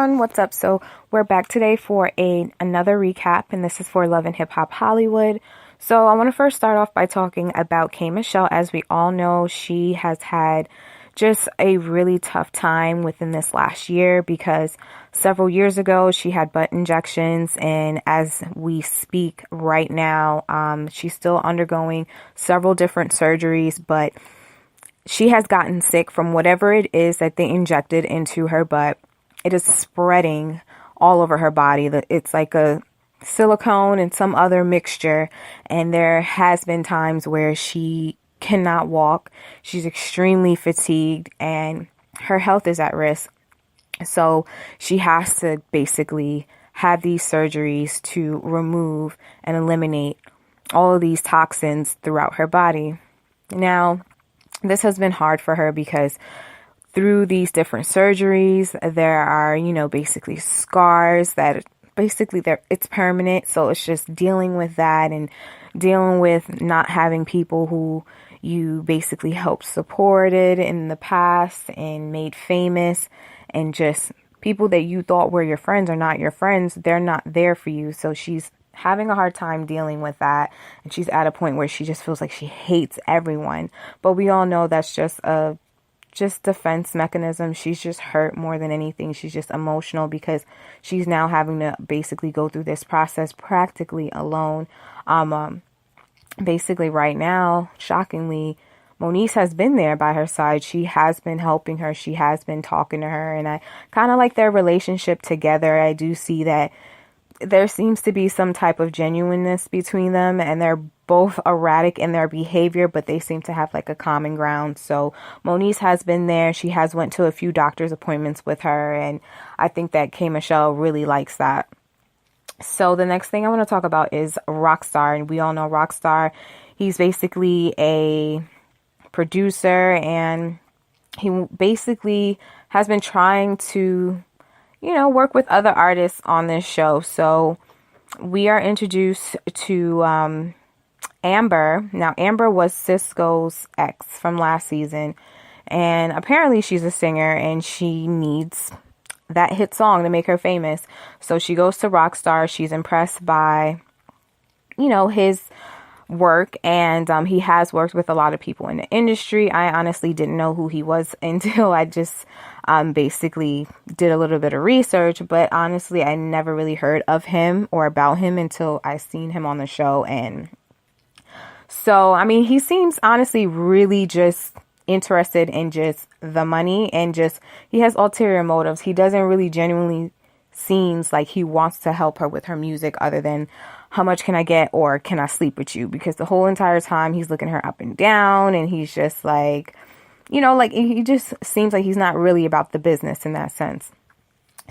everyone, what's up? So we're back today for another recap, and this is for Love and Hip Hop Hollywood. So I want to first start off by talking about K. Michelle. As we all know, she has had just a really tough time within this last year because several years ago she had butt injections, and as we speak right now, she's still undergoing several different surgeries, but she has gotten sick from whatever it is that they injected into her butt. It is spreading all over her body. It's like a silicone and some other mixture. And there has been times where she cannot walk. She's extremely fatigued and her health is at risk. So she has to basically have these surgeries to remove and eliminate all of these toxins throughout her body. Now, this has been hard for her because through these different surgeries, there are, basically scars that it's permanent. So it's just dealing with that and dealing with not having people who you basically helped supported in the past and made famous, and just people that you thought were your friends are not your friends. They're not there for you. So she's having a hard time dealing with that, and she's at a point where she just feels like she hates everyone. But we all know that's just a defense mechanism. She's just hurt more than anything. She's just emotional because she's now having to basically go through this process practically alone. Basically right now, shockingly, moneice has been there by her side. She has been helping her. She has been talking to her, and I kind of like their relationship together. I do see that there seems to be some type of genuineness between them, and they're both erratic in their behavior, but they seem to have like a common ground. So moneice has been there. She has went to a few doctor's appointments with her, and I think that K. Michelle really likes that. So the next thing I want to talk about is Rockstar, and we all know Rockstar. He's basically a producer, and he basically has been trying to work with other artists on this show. So we are introduced to Amber. Now, Amber was Cisco's ex from last season, and apparently she's a singer and she needs that hit song to make her famous. So she goes to Rockstar. She's impressed by, his work, and he has worked with a lot of people in the industry. I honestly didn't know who he was until I just basically did a little bit of research, but honestly I never really heard of him or about him until I seen him on the show. And so he seems honestly really just interested in just the money, and just he has ulterior motives. He doesn't really genuinely seems like he wants to help her with her music, other than how much can I get or can I sleep with you? Because the whole entire time he's looking her up and down, and he's just like, he just seems like he's not really about the business in that sense.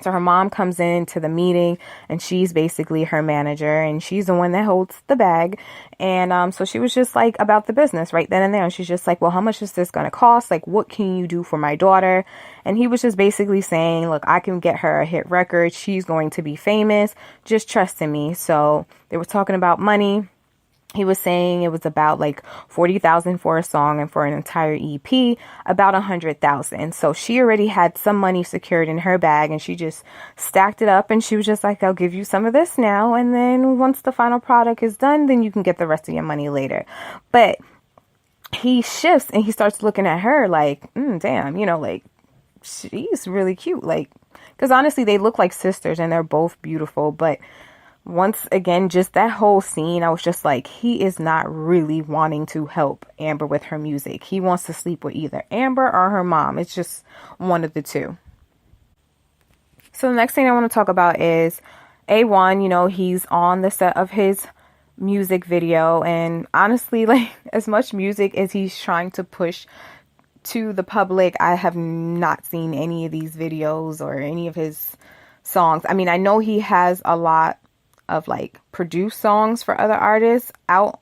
So her mom comes into the meeting, and she's basically her manager, and she's the one that holds the bag. And so she was just like about the business right then and there. And she's just like, well, how much is this going to cost? Like, what can you do for my daughter? And he was just basically saying, look, I can get her a hit record. She's going to be famous. Just trust in me. So they were talking about money. He was saying it was about like $40,000 for a song, and for an entire EP, about $100,000. So she already had some money secured in her bag, and she just stacked it up, and she was just like, I'll give you some of this now, and then once the final product is done, then you can get the rest of your money later. But he shifts and he starts looking at her like, damn, like she's really cute. Like, because honestly, they look like sisters and they're both beautiful, but once again, just that whole scene, I was just like, he is not really wanting to help Amber with her music. He wants to sleep with either Amber or her mom. It's just one of the two. So the next thing I want to talk about is A1. He's on the set of his music video, and honestly, like, as much music as he's trying to push to the public, I have not seen any of these videos or any of his songs. I know he has a lot of like produced songs for other artists out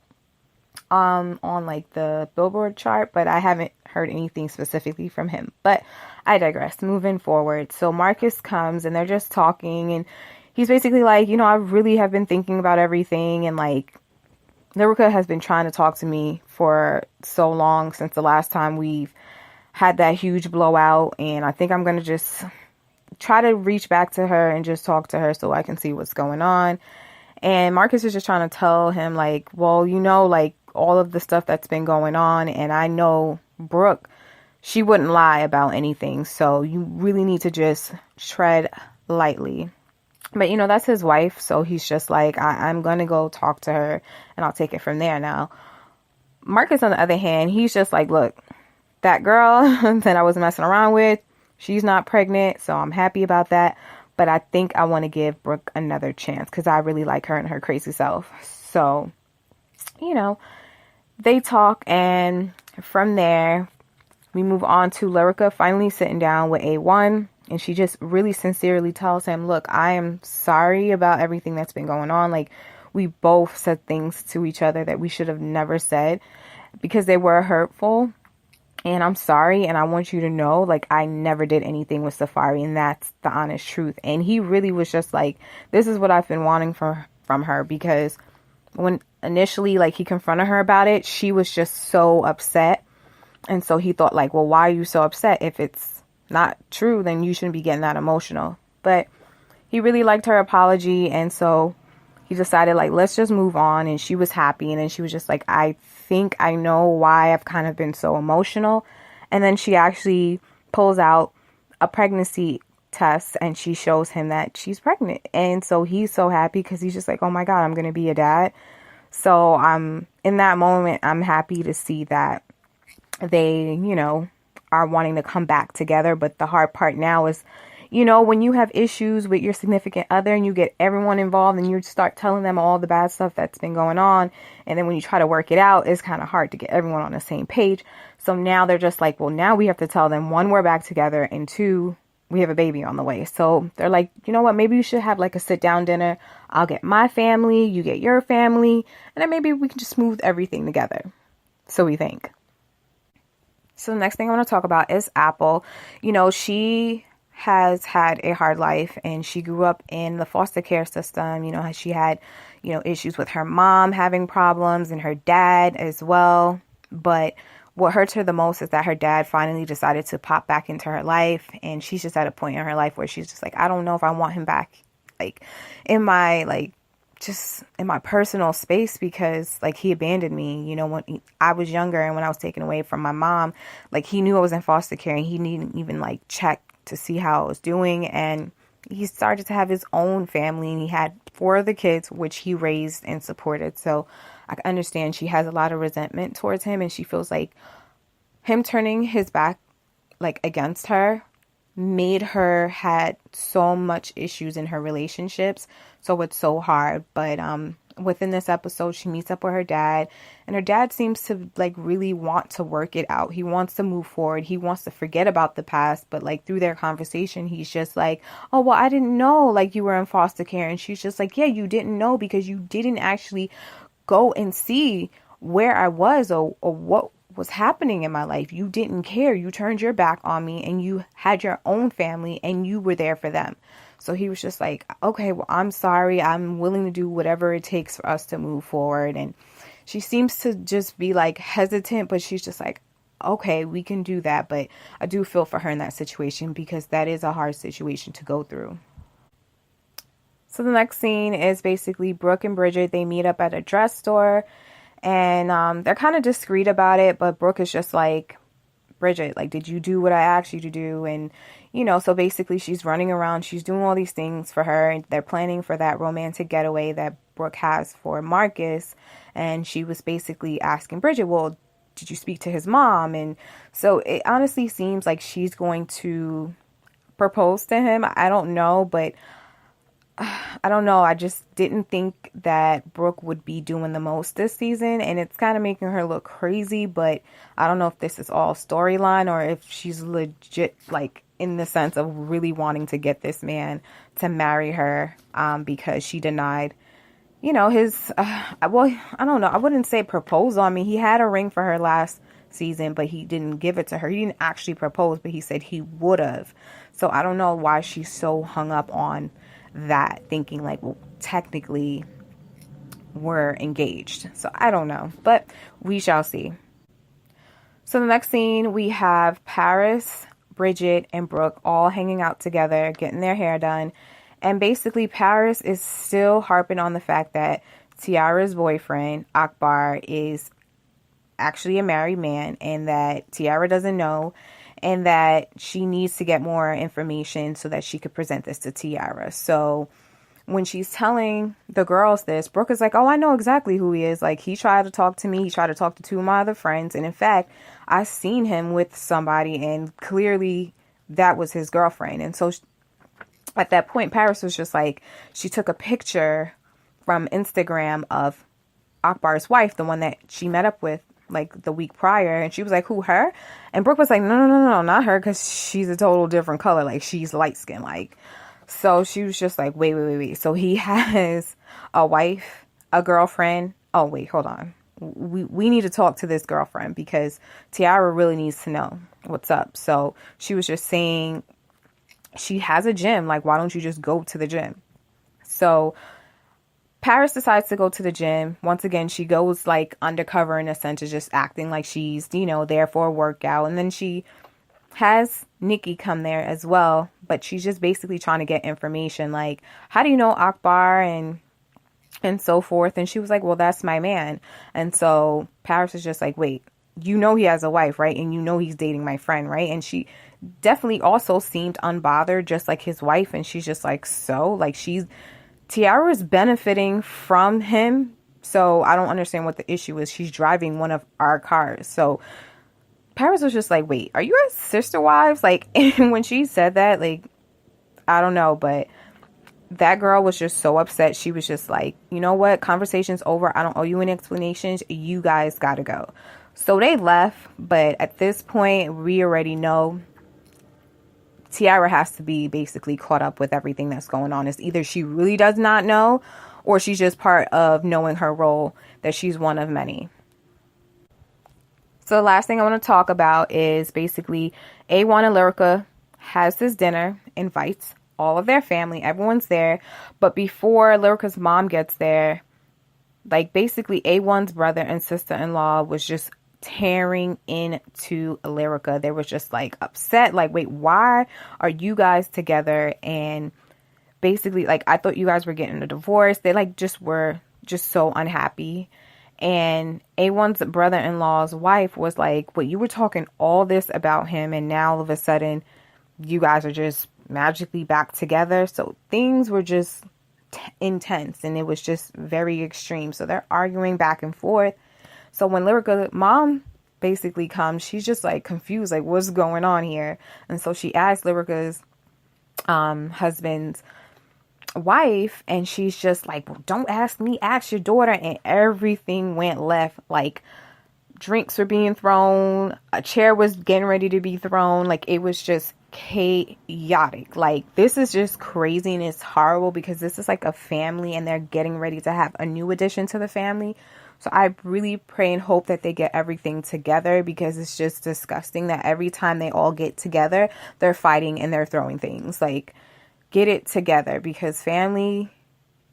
on like the Billboard chart, but I haven't heard anything specifically from him. But I digress. Moving forward, so Marcus comes and they're just talking, and he's basically like, I really have been thinking about everything, and like Lyrica has been trying to talk to me for so long since the last time we've had that huge blowout, and I think I'm gonna just try to reach back to her and just talk to her so I can see what's going on. And Marcus is just trying to tell him, like, well, like all of the stuff that's been going on. And I know Brooke, she wouldn't lie about anything. So you really need to just tread lightly. But, that's his wife. So he's just like, I'm going to go talk to her and I'll take it from there. Now, Marcus, on the other hand, he's just like, look, that girl that I was messing around with, she's not pregnant. So I'm happy about that. But I think I want to give Brooke another chance because I really like her and her crazy self. So, they talk, and from there, we move on to Lyrica finally sitting down with A1. And she just really sincerely tells him, look, I am sorry about everything that's been going on. Like, we both said things to each other that we should have never said because they were hurtful. And I'm sorry, and I want you to know, like, I never did anything with Safaree, and that's the honest truth. And he really was just like, this is what I've been wanting from her, because when initially, like, he confronted her about it, she was just so upset. And so he thought, like, well, why are you so upset? If it's not true, then you shouldn't be getting that emotional. But he really liked her apology, and so he decided, like, let's just move on. And she was happy, and then she was just like, I think I know why I've kind of been so emotional. And then she actually pulls out a pregnancy test and she shows him that she's pregnant. And so he's so happy because he's just like, oh my God, I'm going to be a dad. So in that moment, I'm happy to see that they, are wanting to come back together. But the hard part now is, when you have issues with your significant other and you get everyone involved and you start telling them all the bad stuff that's been going on. And then when you try to work it out, it's kind of hard to get everyone on the same page. So now they're just like, well, now we have to tell them, one, we're back together, and two, we have a baby on the way. So they're like, you know what, maybe you should have like a sit down dinner. I'll get my family, you get your family, and then maybe we can just smooth everything together. So we think. So the next thing I want to talk about is Apple. She has had a hard life, and she grew up in the foster care system. She had, issues with her mom having problems and her dad as well. But what hurts her the most is that her dad finally decided to pop back into her life, and she's just at a point in her life where she's just like, I don't know if I want him back, like, in my, just in my personal space, because he abandoned me, when I was younger and when I was taken away from my mom. He knew I was in foster care, and he didn't even check to see how I was doing. And he started to have his own family, and he had 4 other kids, which he raised and supported. So I understand she has a lot of resentment towards him, and she feels like him turning his back against her made her had so much issues in her relationships. So it's so hard. But within this episode, she meets up with her dad, and her dad seems to really want to work it out. He wants to move forward. He wants to forget about the past. But through their conversation, he's just like, oh, well, I didn't know you were in foster care. And she's just like, yeah, you didn't know because you didn't actually go and see where I was or what was happening in my life. You didn't care. You turned your back on me, and you had your own family, and you were there for them. So he was just like, okay, well, I'm sorry. I'm willing to do whatever it takes for us to move forward. And she seems to just be hesitant, but she's just like, okay, we can do that. But I do feel for her in that situation, because that is a hard situation to go through. So the next scene is basically Brooke and Bridgette. They meet up at a dress store, and they're kind of discreet about it. But Brooke is just like, Bridgette, did you do what I asked you to do? And, so basically she's running around. She's doing all these things for her. And they're planning for that romantic getaway that Brooke has for Marcus. And she was basically asking Bridgette, well, did you speak to his mom? And so it honestly seems like she's going to propose to him. I don't know, but I don't know. I just didn't think that Brooke would be doing the most this season, and it's kind of making her look crazy. But I don't know if this is all storyline or if she's legit, in the sense of really wanting to get this man to marry her, because she denied, his, well, I don't know. I wouldn't say propose on me. He had a ring for her last season, but he didn't give it to her. He didn't actually propose, but he said he would have. So I don't know why she's so hung up on that, thinking well, technically we're engaged. So I don't know, but we shall see. So the next scene, we have Paris, Bridgette, and Brooke all hanging out together, getting their hair done. And basically, Paris is still harping on the fact that Tiearra's boyfriend, Eckbar, is actually a married man and that Tiearra doesn't know, and that she needs to get more information so that she could present this to Tiearra. So when she's telling the girls this, Brooke is like, oh, I know exactly who he is. Like, he tried to talk to me. He tried to talk to two of my other friends. And in fact, I seen him with somebody, and clearly that was his girlfriend. And so at that point, Paris was just like, she took a picture from Instagram of Eckbar's wife, the one that she met up with like the week prior, and she was like, who, her? And Brooke was like, no, not her, because she's a total different color, like she's light skinned. Like, so she was just like, wait, so he has a wife, a girlfriend. Oh wait, hold on, we need to talk to this girlfriend because Tiearra really needs to know what's up. So she was just saying she has a gym, like, why don't you just go to the gym? So Paris decides to go to the gym. Once again, she goes like undercover in a sense of just acting like she's, there for a workout. And then she has Nikki come there as well. But she's just basically trying to get information like, how do you know Eckbar and so forth? And she was like, well, that's my man. And so Paris is just like, wait, he has a wife, right? And he's dating my friend, right? And she definitely also seemed unbothered, just like his wife. And she's just like, so like Tiearra is benefiting from him, so I don't understand what the issue is. She's driving one of our cars. So Paris was just like, wait, are you guys sister wives? Like, and when she said that, like, I don't know, but that girl was just so upset. She was just like, you know what? Conversation's over. I don't owe you any explanations. You guys gotta go. So they left, but at this point, we already know Tiearra has to be basically caught up with everything that's going on. It's either she really does not know, or she's just part of knowing her role, that she's one of many. So the last thing I want to talk about is basically A1 and Lyrica has this dinner, invites all of their family, everyone's there. But before Lyrica's mom gets there, like basically A1's brother and sister-in-law was just tearing into Lyrica. They were just like upset, like, wait, why are you guys together? And basically, like, I thought you guys were getting a divorce. They like just were just so unhappy. And A1's brother-in-law's wife was like, wait, you were talking all this about him, and now all of a sudden you guys are just magically back together. So things were just intense, and it was just very extreme. So they're arguing back and forth. So when Lyrica's mom basically comes, she's just like confused, like, what's going on here? And so she asked Lyrica's husband's wife, and she's just like, well, don't ask me, ask your daughter. And everything went left. Like, drinks were being thrown, a chair was getting ready to be thrown. Like, it was just chaotic. Like, this is just crazy, and it's horrible because this is like a family, and they're getting ready to have a new addition to the family. So I really pray and hope that they get everything together, because it's just disgusting that every time they all get together, they're fighting and they're throwing things. Like, get it together, because family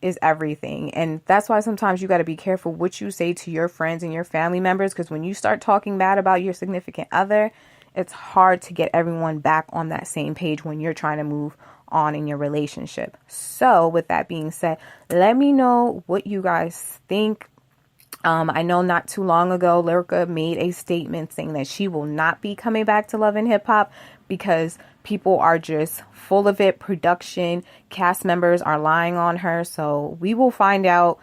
is everything. And that's why sometimes you got to be careful what you say to your friends and your family members, because when you start talking bad about your significant other, it's hard to get everyone back on that same page when you're trying to move on in your relationship. So with that being said, let me know what you guys think. I know not too long ago, Lyrica made a statement saying that she will not be coming back to Love and Hip Hop because people are just full of it. Production, cast members are lying on her. So we will find out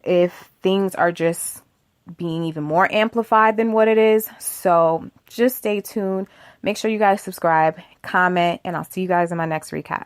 if things are just being even more amplified than what it is. So just stay tuned. Make sure you guys subscribe, comment, and I'll see you guys in my next recap.